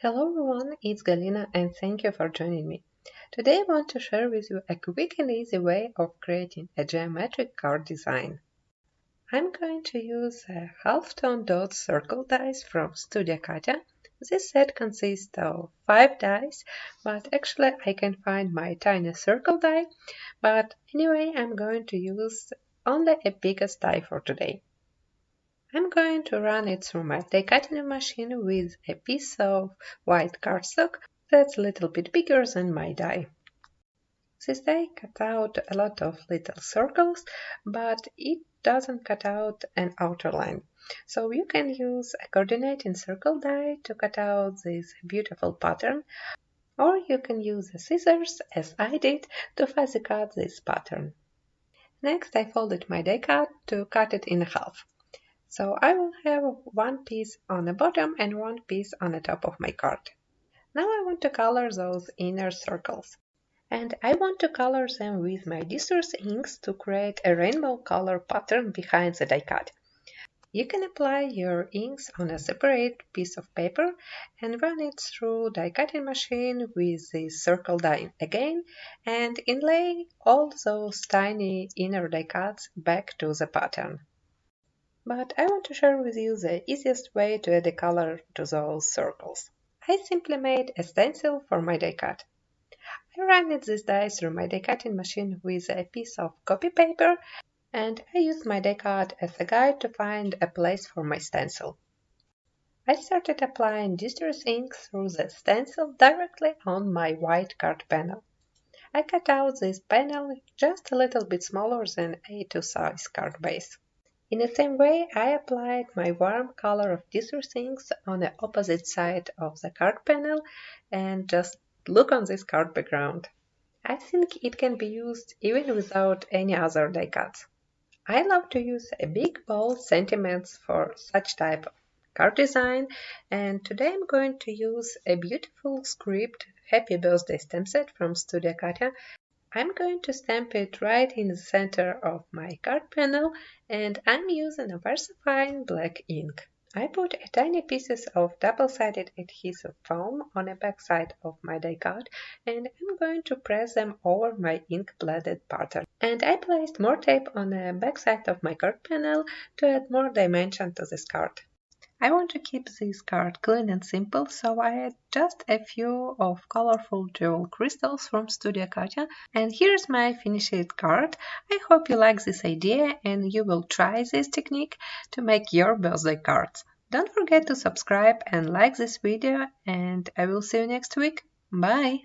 Hello everyone, it's Galina and thank you for joining me. Today I want to share with you a quick and easy way of creating a geometric card design. I'm going to use a half-tone dot circle dies from Studio Katia. This set consists of 5 dies, but actually I can find my tiny circle die, but anyway I'm going to use only a biggest die for today. I'm going to run it through my die cutting machine with a piece of white cardstock that's a little bit bigger than my die. This die cut out a lot of little circles, but it doesn't cut out an outer line. So you can use a coordinating circle die to cut out this beautiful pattern, or you can use the scissors, as I did, to fuzzy cut this pattern. Next, I folded my die cut to cut it in half. So I will have one piece on the bottom and one piece on the top of my card. Now I want to color those inner circles. And I want to color them with my distress inks to create a rainbow color pattern behind the die cut. You can apply your inks on a separate piece of paper and run it through die cutting machine with the circle die again and inlay all those tiny inner die cuts back to the pattern. But I want to share with you the easiest way to add a color to those circles. I simply made a stencil for my die cut. I ran this die through my die cutting machine with a piece of copy paper and I used my die cut as a guide to find a place for my stencil. I started applying distress ink through the stencil directly on my white card panel. I cut out this panel just a little bit smaller than A2 size card base. In the same way, I applied my warm color of distress inks on the opposite side of the card panel and just look on this card background. I think it can be used even without any other die cuts. I love to use a big bold sentiments for such type of card design, and today I'm going to use a beautiful script Happy Birthday stamp set from Studio Katia. I'm going to stamp it right in the center of my card panel and I'm using a VersaFine black ink. I put a tiny pieces of double-sided adhesive foam on the back side of my die cut and I'm going to press them over my ink-blended pattern. And I placed more tape on the back side of my card panel to add more dimension to this card. I want to keep this card clean and simple, so I add just a few of colorful jewel crystals from Studio Katia. And here's my finished card. I hope you like this idea and you will try this technique to make your birthday cards. Don't forget to subscribe and like this video, and I will see you next week. Bye!